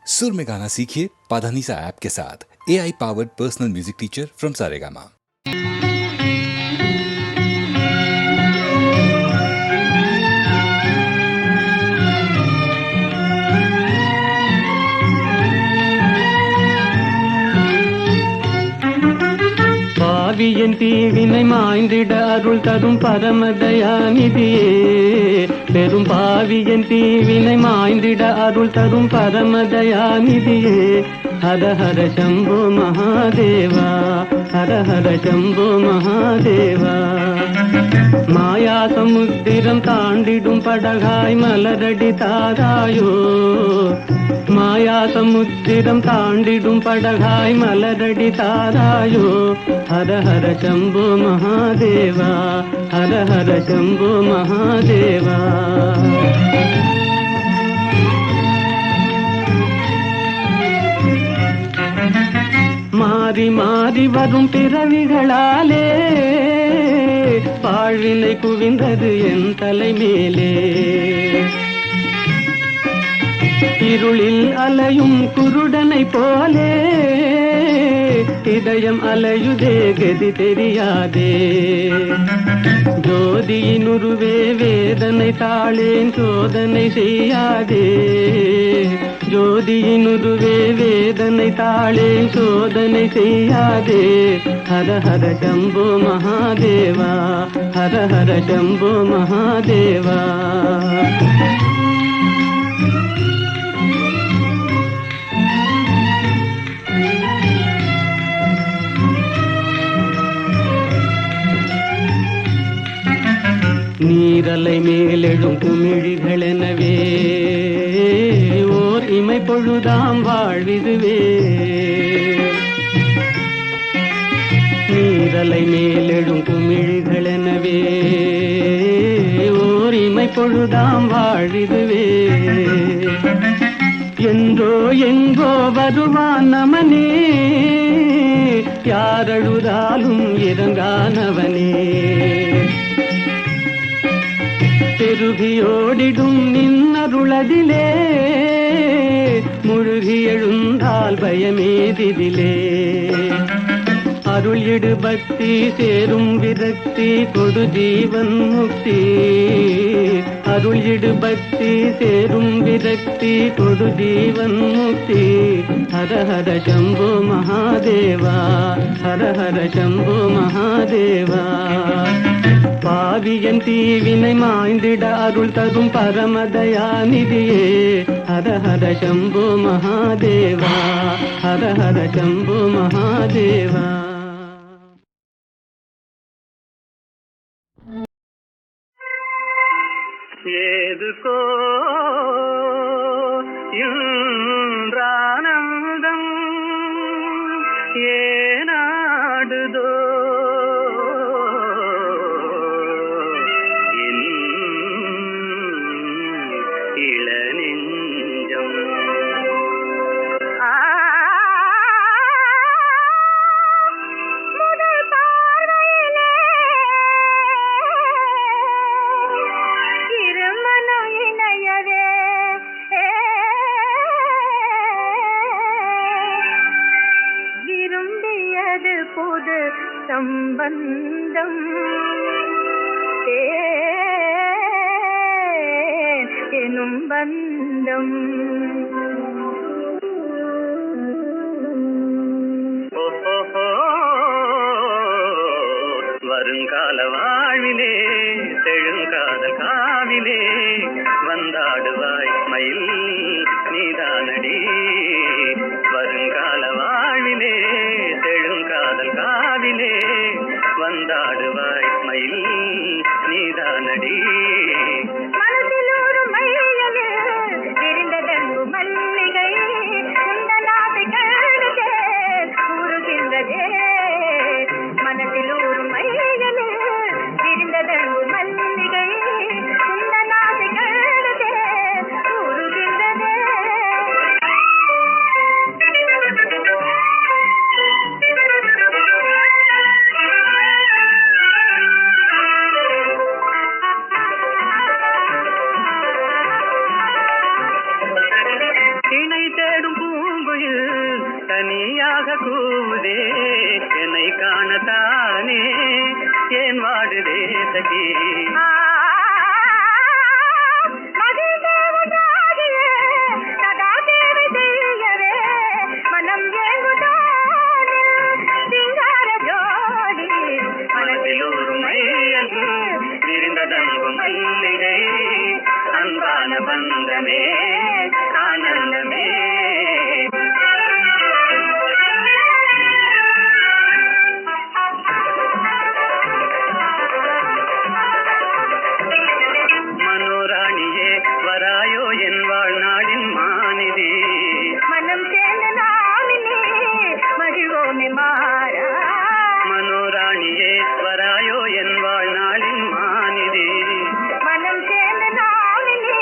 सुर में गाना सीखिए पाधानीसा ऐप के साथ। AI powered personal music teacher from Saregama. பாவியன் தீவினை மாய்ந்திட அருள் தரும் பரமதயாநிதியே, பெரும் பாவியன் தீவினை மாய்ந்திட அருள் தரும் பரமதயாநிதியே. ஹர ஹர சம்போ மகாதேவா, ஹர ஹர சம்போ மகாதேவா. மாயா சமுத்திரம் தாண்டிடும் படகாய் மலரடி தாராயோ, மாயா சமுத்திரம் தாண்டிடும் படகாய் மலரடி தாராயோ. ஹர ஹர சம்போ மகாதேவா, ஹர ஹர சம்போ மகாதேவா. மாறி மாறி வரும் பிறவிகளாலே பாழ்வினை குவிந்தது என் தலைமேலே. இருளில் அலையும் குருடனை போலே இதயம் அலையுதே, கதி தெரியாதே. ஜோதியினுருவே வேதனை தாளேன் சோதனை செய்யாதே, ஜோதியினுருவே வேதனை தாளேன் சோதனை செய்யாதே. ஹர ஹர சம்போ மகாதேவா, ஹர ஹர சம்போ மகாதேவா. நீரலை மேலெழும் குமிழிகளெனவே ஓர் இமை பொழுதாம் வாழ்விதுவே. நீரலை மேலெழும் குமிழிகளெனவே ஓர் இமை பொழுதாம் வாழ்விதுவே. என்றோ எங்கோ வருவான் நமனே, யாரழுதாலும் இறங்கானவனே. பெருகியோடிடும் நின்னருளதிலே முழுகி எழுந்தால் பயமேதிதிலே. அருள் இடு பக்தி சேரும் விரக்தி கொடு ஜீவன் முக்தி. அருள் இடு பக்தி சேரும் விரக்தி கொடு ஜீவன் முக்தி. ஹர ஹர சம்போ மகாதேவா, ஹர ஹர சம்போ மகாதேவா. பாவியன் தீவினை மாய்ந்திட அருள் தரும் பரமதயாநிதியே. ஹர ஹர சம்போ மகாதேவா, ஹர ஹர சம்போ மகாதேவா. ஏதுகோ இன்றானந்தம் ஏனாடுதோ புது சம்பந்தம் எனும் பந்தம். வருங்கால வாழ்விலே செழுங்காதல் காவிலே வந்தாடுவாய் மயில் நீதானடி. வருங்கால வாழ்விலே செழுங்காதல் காவிலே வந்தாடுவாய் மயில் நீதானடி. மனதில் ஒரு மையலே விரிந்ததெங்கு மல்லிகை உந்தனாசை கழுதே கூறுகின்றதே. மனதில் ஒரு மையலே விரிந்ததெங்கு மல்லிகை உந்தனாசை கழுதே கூறுகின்றதே. தனியாக கூவுதே என்னை காணத்தானே ஏன் வாடுதே சகி விரிந்ததங்கும் மல்லிகை அன்பான பந்தமே ஆனந்தமே மனோராணியே வராயோ என் வாழ்நாளின் மாநிதி மனம் சேர்ந்த நாளிலே மகிழ்வோமே மாறா மனோராணியே வராயோ என் வாழ்நாளின் மாநிதி மனம் சேர்ந்த நாளிலே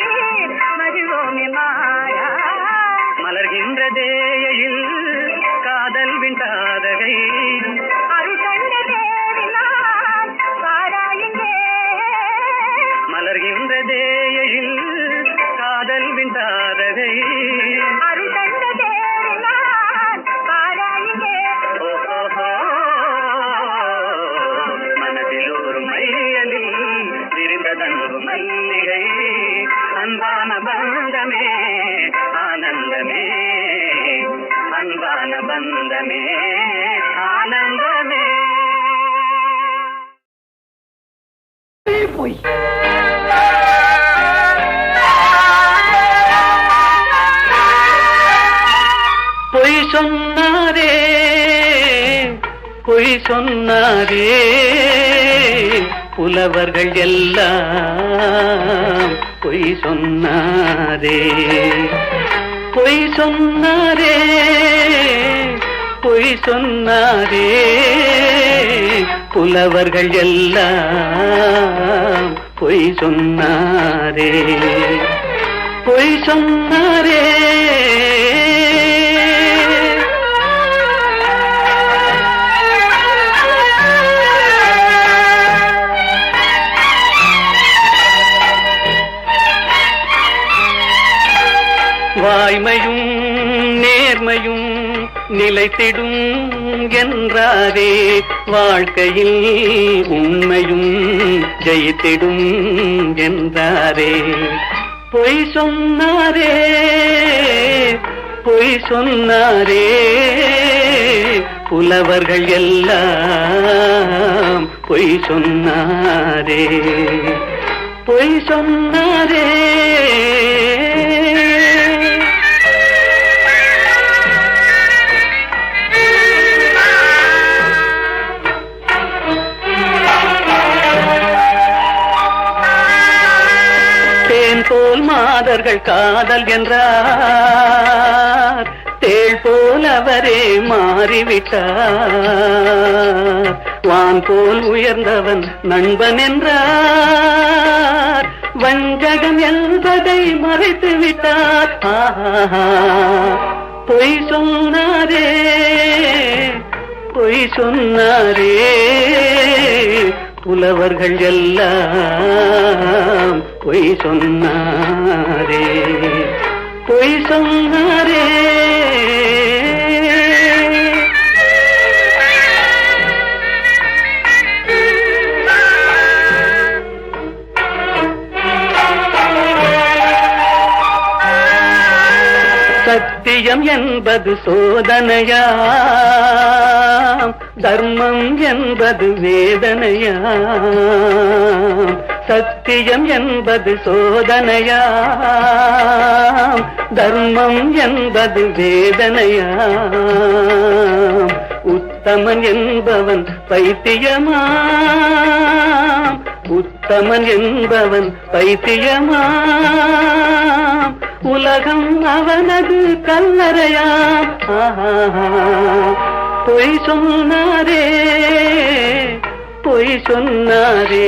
மகிழ்வோமே மாறா மலர்கின்ற தேயில் காதல் விண்டாதகை அருள் கண்ட தேவினான் பாராயுங்கே மலர்கின்ற தேயில் காதல் விண்டாதகை அருள் கண்ட தேவினான் பாராயுங்கே ஓஹோ மனதில் ஒரு மையலில் விரிந்ததங்கும் மல்லிகை அன்பான பந்தமே ஆனந்தமே அன்பான பந்தமே ஆனந்தமே பொய் பொய் சொன்னாரே பொய் சொன்னாரே புலவர்கள் எல்லாம் பொய் சொன்னாரே பொய் சொன்னாரே பொய் சொன்னாரே புலவர்கள் எல்லாம் பொய் சொன்னாரே பொய் சொன்னாரே வாய்மையும் நேர்மையும் நிலைத்திடும் என்றாரே வாழ்க்கையில் உண்மையும் ஜெயித்திடும் என்றாரே பொய் சொன்னாரே பொய் சொன்னாரே புலவர்கள் எல்லாம் பொய் சொன்னாரே பொய் சொன்னாரே போல் மாதர்கள் காதல் என்றார் தேள் போல் அவரே மாறிவிட்டார் வான் போல் உயர்ந்தவன் நண்பன் என்றார் வஞ்சகம் என்பதை மறைத்து விட்டார் பொய் சொன்னாரே பொய் சொன்னாரே புலவர்கள் எல்லாம் பொய் சொன்னாரே பொய் சொன்னாரே சத்தியம் என்பது சோதனையாம் தர்மம் என்பது வேதனையாம் சத்தியம் என்பது சோதனையாம் தர்மம் என்பது வேதனையாம் உத்தமன் என்பவன் பைத்தியமாம் உத்தமன் என்பவன் பைத்தியமாம் உலகம் அவனது கல்லறையாம் பொய் சொன்னாரே பொய் சொன்னாரே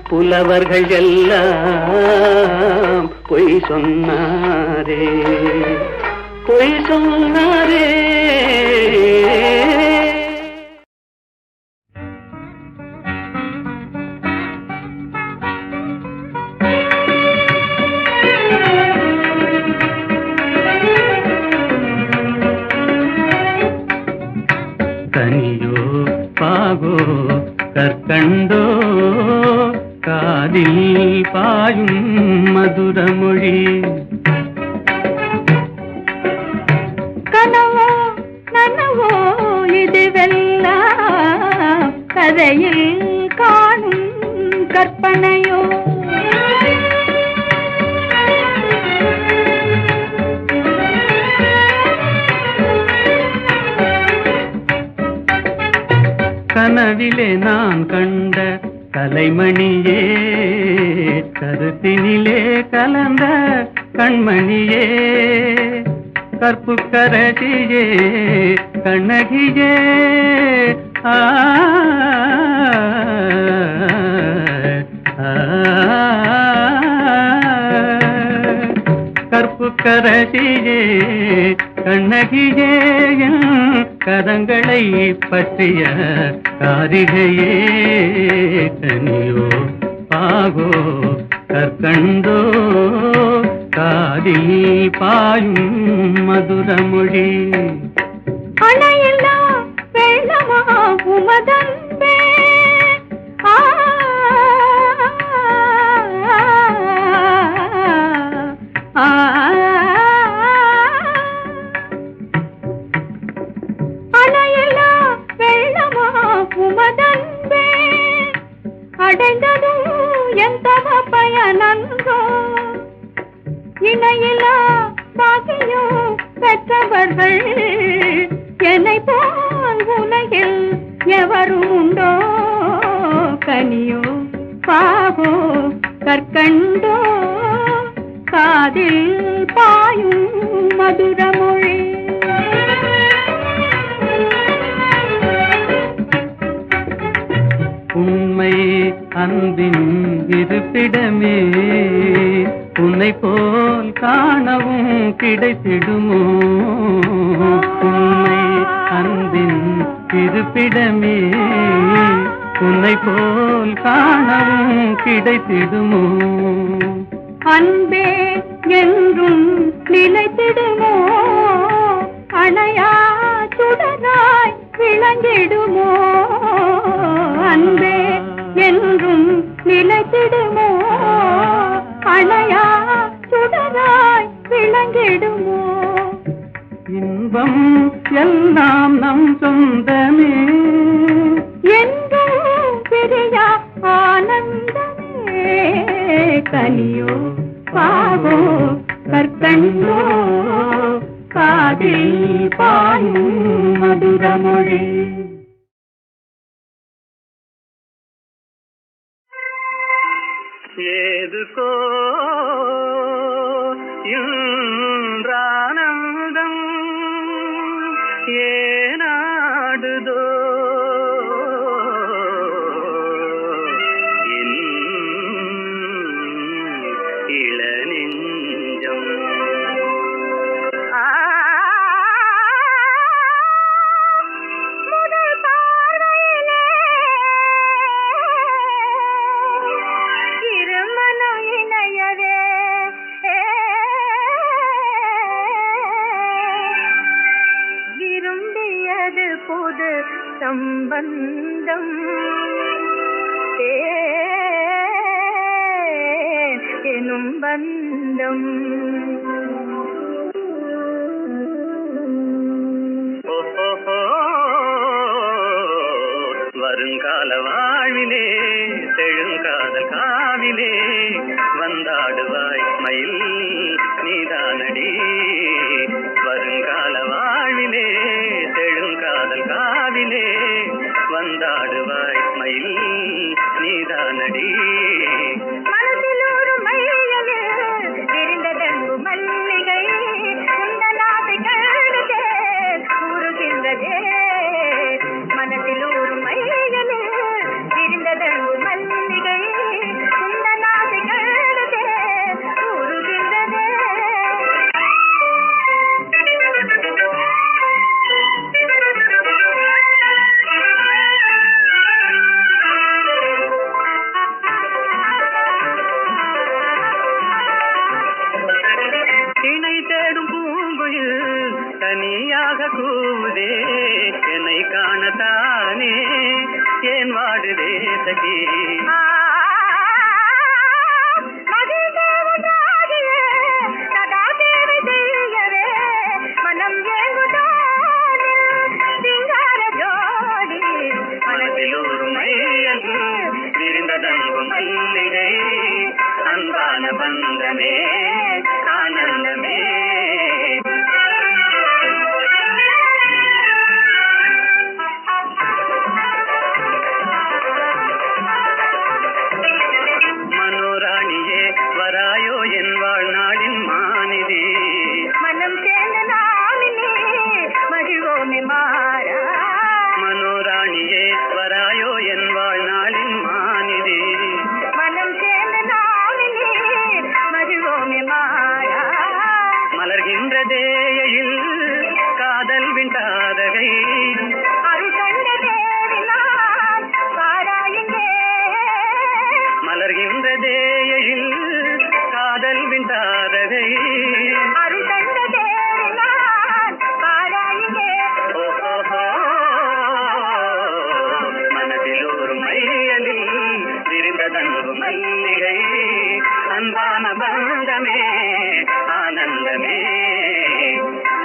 புலவர்கள் எல்லாம் பொய் சொன்னாரே பொய் சொன்னாரே கற்கண்டோ காதில் பாயும் மதுரமொழி. கனவோ நனவோ இதுவெல்லாம் கதையில் காணும் கற்பனையோ. கனவிலே நான் கண்ட கலைமணியே, கருத்தினிலே கலந்த கண்மணியே, கற்புக்கரசியே கண்ணகியே, ஆ கற்புக்கரசியே கண்ணகியே, கரங்களை பற்றிய காரிகையே, கனியோ பாகோ கற்கண்டோ காதில் பாயும் மதுரமொழி. அணையில்லா வெள்ளமா உமதன்பே, அணையில்லா வெள்ளமா உமதன்பே, அடைந்ததும் என் தம பயனன்றோ. இணையிலா பாக்கியம் பெற்றவர்கள் என்னை போல் உலகில் எவரும் உண்டோ. கனியோ பாகோ கற்கண்டோ காதில் பாயும் மதுரமொழி. உண்மை அன்பின் இருப்பிடமே, உன்னை போல் காணவும் கிடைத்திடுமோ. உண்மை அன்பின் இருப்பிடமே, உன்னை போல் காணவும் கிடைத்திடுமோ. அன்பே என்றும் நிலைத்திடுமோ, அணையா சுடராய் விளங்கிடுமோ. அன்பே என்றும் நிலைத்திடுமோ, அணையா சுடராய் விளங்கிடுமோ. இன்பம் எல்லாம் நம் சொந்தமே, என்றும் பிரியா ஆனந்தமே. கனியோ பாகோ கற்கண்டோ காதில் பாயும் மதுரமொழி. ஏதுக்கோ இன்றானந்தம் ஏனாடுதோ என் இளநெஞ்சம். புது சம்பந்தம் எனும் பந்தம். வருங்கால வாழ்விலே செழுங்காதல் காவிலே வந்தாடுவாய் மயில் நீதானடி. வருங்கால வாழ்விலே செழுங்காதல் காவிலே வந்தாடுவாய் மயில் நீதானடி. மனதில் ஒரு மையலே விரிந்ததன்பு மல்லிகை குந்தனாசை கழுதே கூறுகின்றதே. மனதில் ஒரு மையலே விரிந்ததன்பு மல்லிகை குந்தனாசை கழுதே கூறுகின்றதே. இணை தேடும் பூங்குயில் தனியாக கூவுதே என்னை காணத்தானே. ஏன் வாடுதே சகி மகிழ்ந்தே ஒன்றாகியே சதா சேவை செய்யவே மனம் ஏங்குதானே சிங்கார ஜோடி மனதில் ஒரு மையல் விரிந்ததன்பு மல்லிகை அன்பான பந்தமே ஆனந்தமே மனோராணியே வராயோ என் வாழ்நாளின் மாநிதி மனம் சேர்ந்த நாளிலே மகிழ்வோமே மாறா மனோராணியே வராயோ என் வாழ்நாளின் மாநிதி மனம் சேர்ந்த நாளிலே மகிழ்வோமே மாறா மலர்கின்ற தேயில் காதல் விண்டாதகை அருள் கண்ட தேவினான் பாராயுங்கே மலர்கின்ற தேயில் காதல் விண்டாதகை அருள் கண்ட தேவினான் பாராயுங்கே மனதில் ஒரு மையலில் விரிந்ததன்பு மல்லிகை அன்பான பந்தமே ஆனந்தமே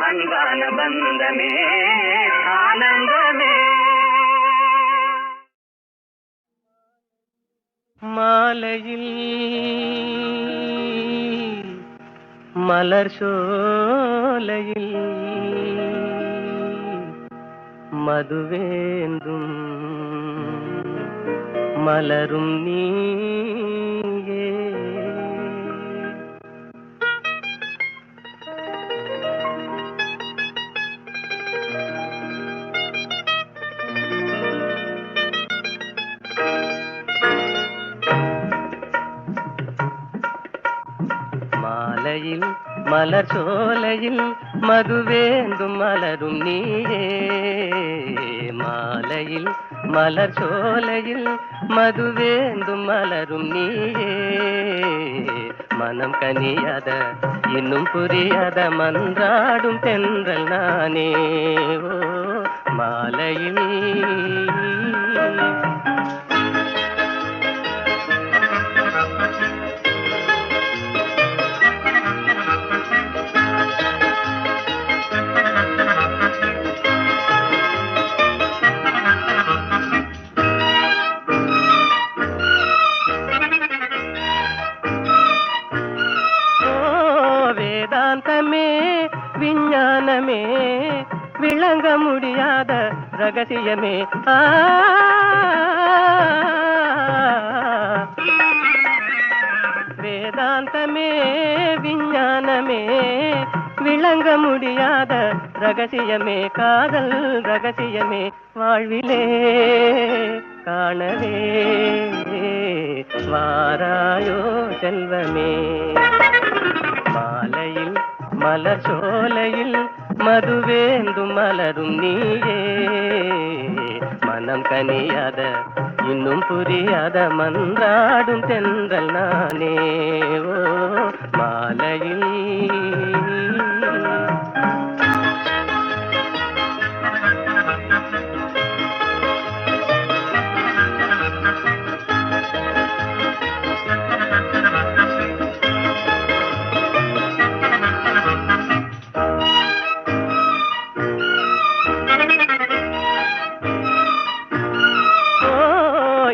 அன்பான பந்தமே ஆனந்தமே மாலையில் மலர் சோலையில் மதுவேந்தும் மலரும் நீயே மாலையில் மலர் சோலையில் மதுவேந்தும் மலரும் நீயே மாலையில் மலர் சோலையில் மதுவேந்தும் மலரும் நீயே மனம் கனியாத இன்னும் புரியாத மன்றாடும் தென்றல் நானே ஓ மாலையில் வேதாந்தமே விஞ்ஞானமே விளங்க முடியாத ரகசியமே வேதாந்தமே விஞ்ஞானமே விளங்க முடியாத ரகசியமே காதல் ரகசியமே வாழ்விலே காணவே வாராயோ செல்வமே மாலையில் மலர் சோலையில் மதுவேந்தும் மலரும் நீயே மனம் கனியாத இன்னும் புரியாத மன்றாடும் தென்றல் நானே ஓ மாலையில்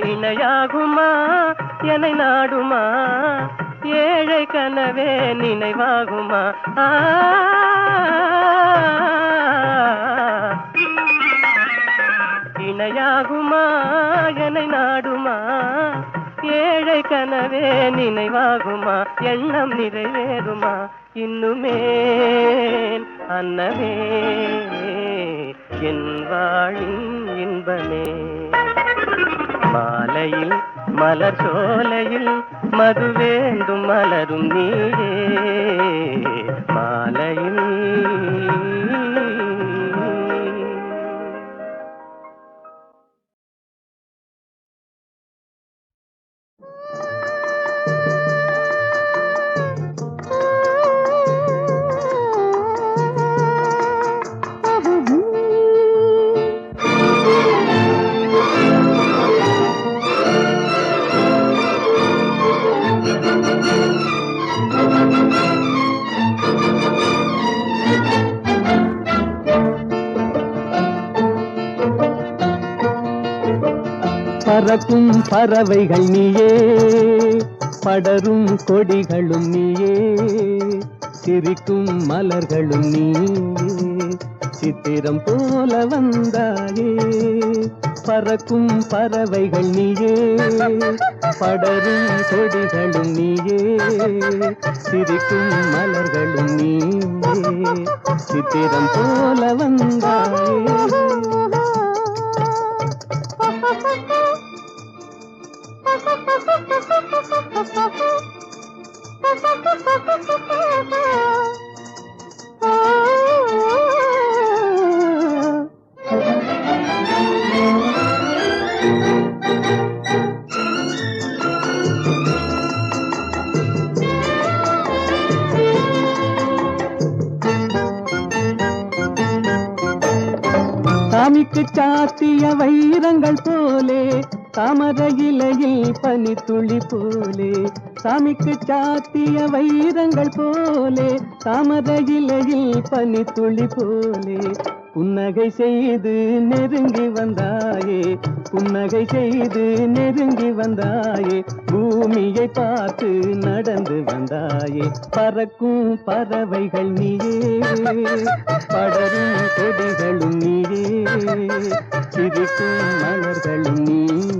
இணையாகுமா என்னை நாடுமா ஏழை கனவே நினைவாகுமா இணையாகுமா என்னை நாடுமா ஏழை கனவே நினைவாகுமா எண்ணம் நிறைவேறுமா இன்னுமே அன்னமே என் வாழின் இன்பமே மாலையில் மலர் சோலையில் மதுவேந்தும் மலரும் நீயே மாலையில் பறக்கும் பறவைகள் நீயே, படரும் கொடிகளும் நீயே, சிரிக்கும் மலர்களும் நீயே, சித்திரம் போல வந்தாயே. பறக்கும் பறவைகள் நீயே, படரும் கொடிகளும் நீயே, சிரிக்கும் மலர்களும் நீயே, சித்திரம் போல வந்தாயே. சாமிக்கு சாத்திய வைரங்கள் போலே, தாமரை இலையில் பனித்துளி போலே. சாமிக்கு சாத்திய வைரங்கள் போலே, தாமரை இலையில் பனித்துளி போலே. புன்னகை செய்து நெருங்கி வந்தாயே, புன்னகை செய்து நெருங்கி வந்தாயே, பூமியை பார்த்து நடந்து வந்தாயே. பறக்கும் பறவைகள் நீயே, படரும் கொடிகளும் நீயே, சிரிக்கும் மலர்களும் நீயே,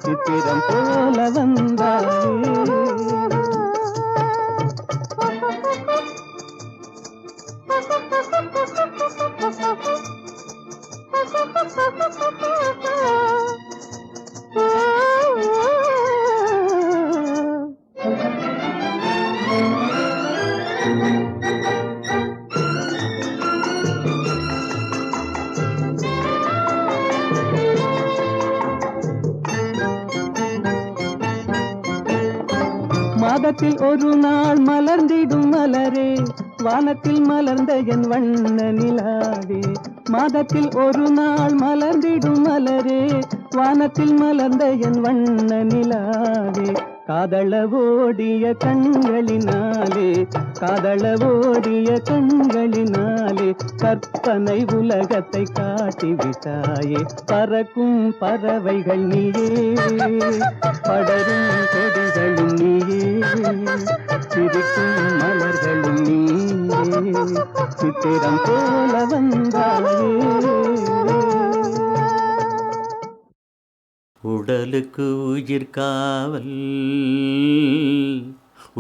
சித்திரம் போல வந்தாயே. மாதத்தில் ஒரு நாள் மலர்ந்திடும் மலரே, வானத்தில் மலர்ந்த என் வண்ண நிலாவே. மாதத்தில் ஒரு நாள் மலர்ந்திடும் மலரே, வானத்தில் மலர்ந்த என் வண்ண நிலாவே. காதளவோடிய கண்களினாலே, காதளவோடிய கண்களினாலே, கற்பனை உலகத்தை காட்டிவிட்டாயே. பறக்கும் பறவைகள் நீயே, படரும் கொடிகளும் நீயே, சிரிக்கும் மலர்களும் நீயே, சித்திரம் போல வந்தாயே. உடலுக்கு உயிர் காவல்,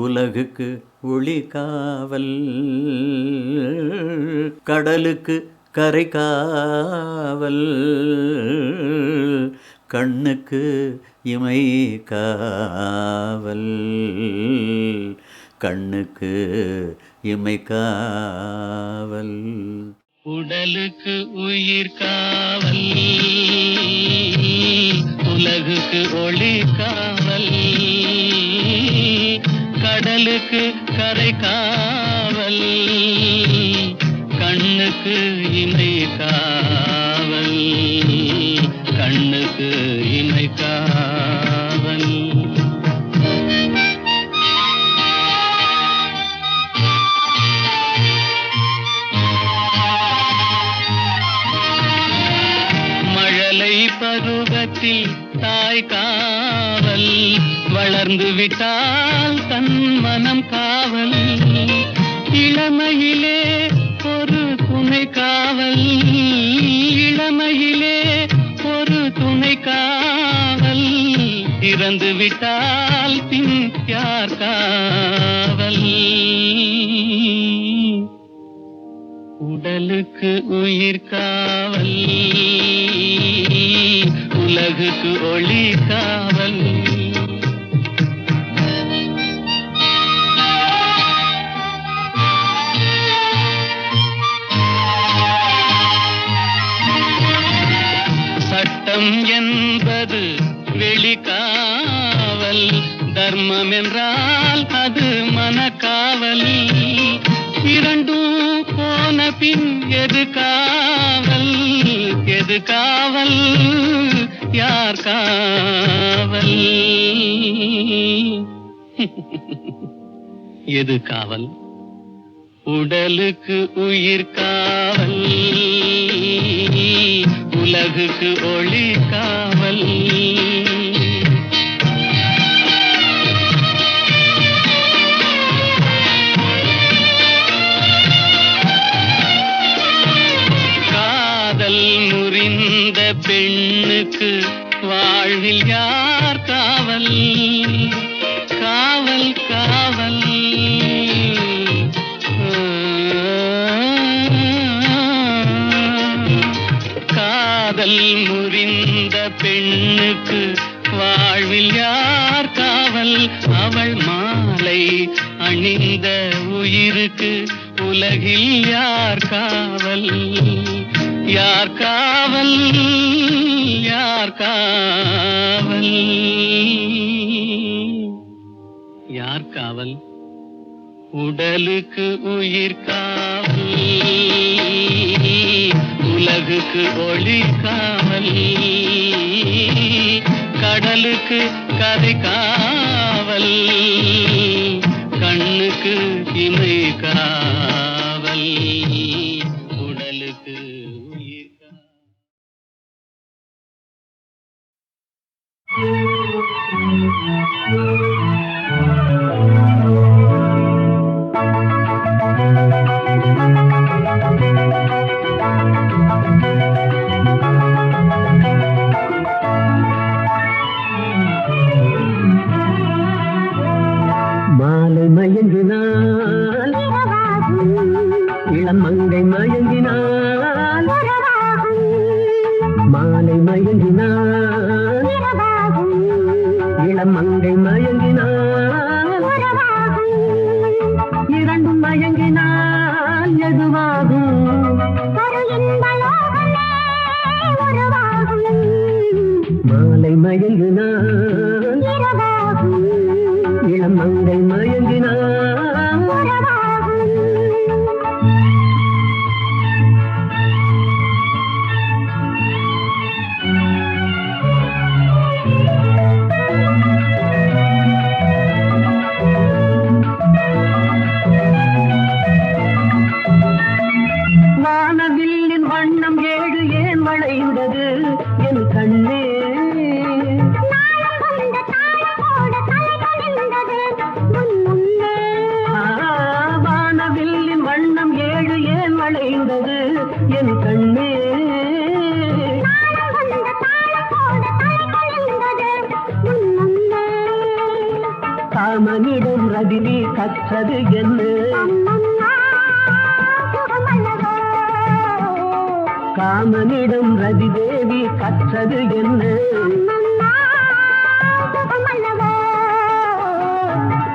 உலகுக்கு ஒளி காவல், கடலுக்கு கரை காவல், கண்ணுக்கு இமை காவல், கண்ணுக்கு இமை காவல். உடலுக்கு உயிர் காவல், உலகுக்கு ஒளி காவல், கடலுக்கு கரை காவல், கண்ணுக்கு இமை காவல், கண்ணுக்கு இமை காவல். பருவத்தில் தாய் காவல், வளர்ந்து விட்டால் தன் மனம் காவல், இளமையிலே ஒரு துணை காவல், இளமையிலே ஒரு துணை காவல், இறந்து விட்டால் பின் யார் காவல். உடலுக்கு உயிர் காவல், உலகுக்கு ஒளி காவல். சட்டம் என்பது வெளிக்காவல், தர்மம் என்றால் அது மனக்காவல், இரண்டும் போன பின் எது காவல், எது காவல், யார் காவல், எது காவல்? உடலுக்கு உயிர் காவல், உலகுக்கு ஒளி காவல். காதல் முறிந்த பெண்ணுக்கு வாழ்வில் யார் காவல்? காவல் காவல் காதல் முறிந்த பெண்ணுக்கு வாழ்வில் யார் காவல்? அவள் மாலை அணிந்த உயிருக்கு உலகில் யார் காவல்? யார் காவல்? யார் காவல்? யார் காவல்? உடலுக்கு உயிர் காவல், உலகுக்கு ஒளி காவல், கடலுக்கு கரை காவல், கண்ணுக்கு இமை காவல், உடலுக்கு உயிர் காவல். மாலை மயங்கினால் இளம் மங்கை மயங்கினால் மாலை மயங்கினால் இளம் மங்கை மயங்கினால் இரண்டும் மயங்கினால் எதுவாகும்? மாலை மயங்கினால் இளம் மங்கை மயங்கினால் வானவில்லின் வண்ணம் ஏழு ஏன் வளைந்தது என் கண்ணே? வானவில்லின் வண்ணம் ஏழு ஏன் வளைந்தது என் கண்ணே? காமனிடம் ரதினி கற்றது என்ன? காமனிடம் ரதிதேவி கற்றது என்ன?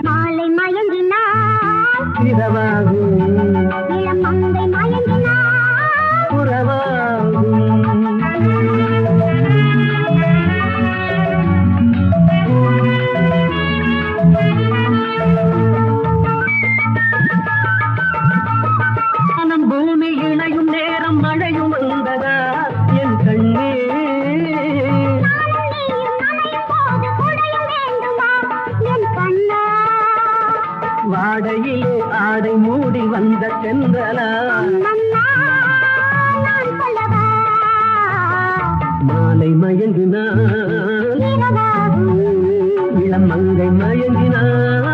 மாலை மயங்கினார் இரவாகும் இளம் மங்கை மயங்கினார் புறவாகும். மனம் பூமி இணையும் நேரம் மழையும் வந்ததா என் கண்ணே? வாடையிலே ஆடை மூடி வந்த சென்றலா மாலை மயங்கினார் இளம் மங்கை மயங்கினார்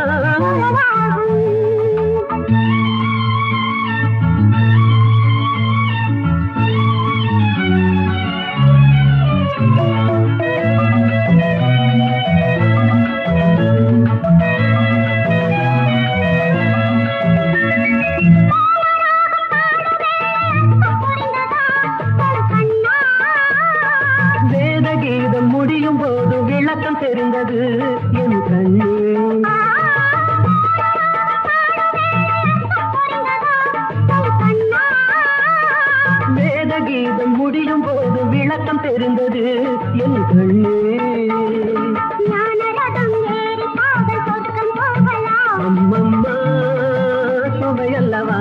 வேதகீதம் முடியும் போது விளக்கம் தெரிந்தது என் கண்ணே. வேதகீதம் முடியும் போது விளக்கம் தெரிந்தது என் கண்ணே. அம்மம்மா சுவையல்லவா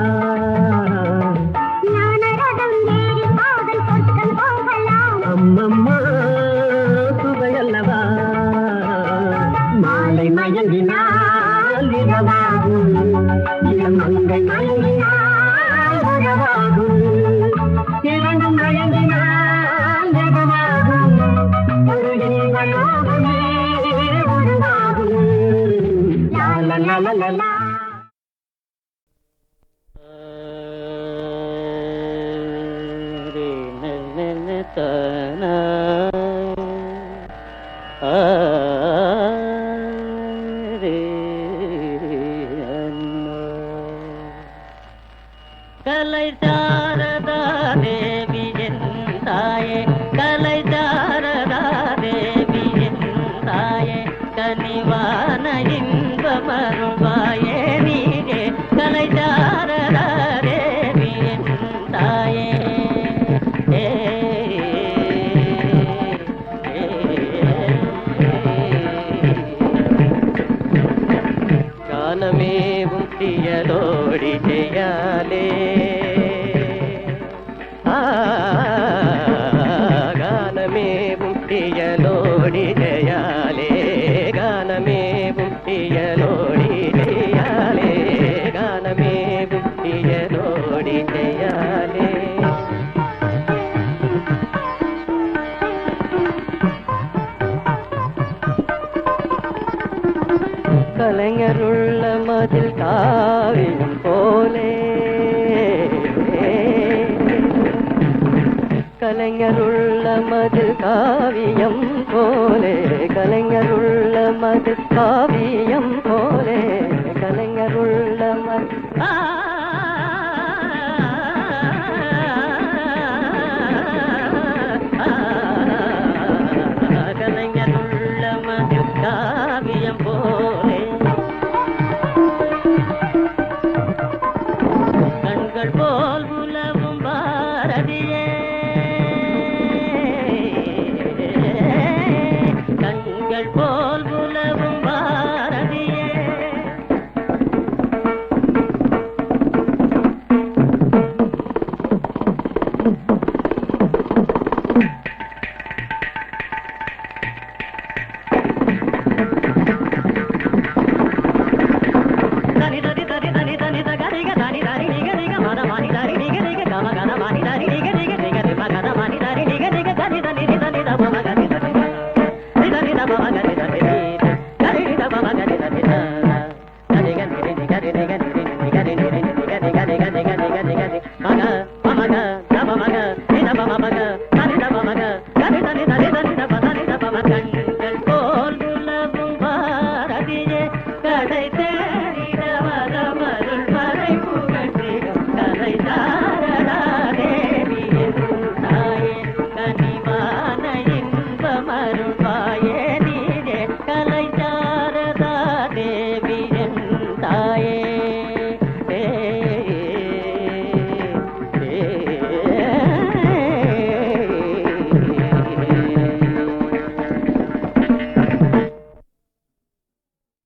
அம்மம்மா சுவையல்லவா மாலை மயங்கினால் இரவாகும் இளம் மங்கை மயங்கினால் உறவாகும் இரண்டும் மயங்கினால் இரவாகும் கலை சாரதா தேவி என் தாயே கலை சாரதா தேவி என் தாயே கனிவான இன்பமருள்வாயே நீயே கலை சாரதா தேவி என் தாயே கானமேவும் தியலோடி செய்யாலே கானமேவும் தியலோடி செய்யாலே கானமேவும் தியலோடி செய்யாலே கானமேவும் தியலோடி செய்யாலே கலைஞருள்ள மதில் காவியம் போலே கலைஞருள்ள மதில் காவியம் போலே கலைஞருள்ள மதில் காவியம் போலே கலைஞருள்ள கலைஞருள்ள மதில் காவியம் போலே கண்கள் போல் உலவும் பாரதியே கண்கள் போல் உலவும் பாரதியே தனி தனி தனி தனி தனி தகரிக தனி தனி நிக நிக மத மணி தனி நிக நிக கம கன மணி தனி நிக நிக நிக நிக கன மணி தனி நிக நிக தனி தனி தனி தப மக நி தனி தனி தப மக நி தனி தனி தப மக நி தனி தனி நிக நிக நிக நிக நிக நிக நிக நிக நிக நிக நிக நிக நிக நிக மக மக தப மக